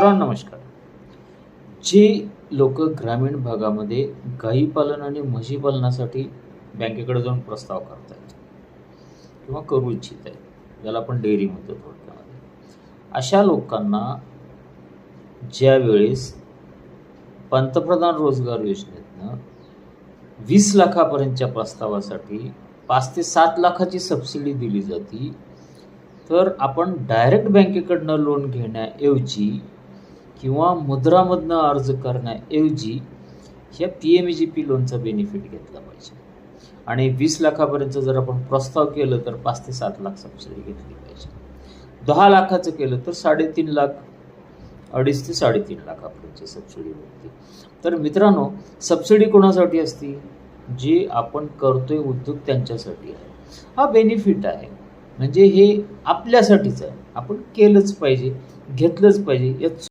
मित्रांनो नमस्कार. जे लोक ग्रामीण भागामध्ये गाई पालन आणि म्हशी पालनासाठी बँकेकडे जाऊन प्रस्ताव करतायत किंवा करू इच्छित आहेत, ज्याला आपण डेअरी म्हणतो थोडक्यामध्ये, अशा लोकांना ज्यावेळेस पंतप्रधान रोजगार योजनेतनं 20 लाखापर्यंतच्या प्रस्तावासाठी 5 ते 7 लाखाची सबसिडी दिली जाते, तर आपण डायरेक्ट बँकेकडनं लोन घेण्याऐवजी किंवा मुद्रामधनं अर्ज करण्याऐवजी ह्या PMGP लोनचा बेनिफिट घेतला पाहिजे. आणि 20 लाखापर्यंत जर आपण प्रस्ताव केलं तर 5 ते 7 लाख सबसिडी घेतली पाहिजे. 10 लाखाचं केलं तर 3.5 लाख, 2.5 ते 3.5 लाखापर्यंतची सबसिडी भेटते. तर मित्रांनो, सबसिडी कोणासाठी असते? जे आपण करतोय उद्योग त्यांच्यासाठी आहे. हा बेनिफिट आहे, म्हणजे हे आपल्यासाठीच आहे. आपण केलंच पाहिजे, घेतलंच पाहिजे. यात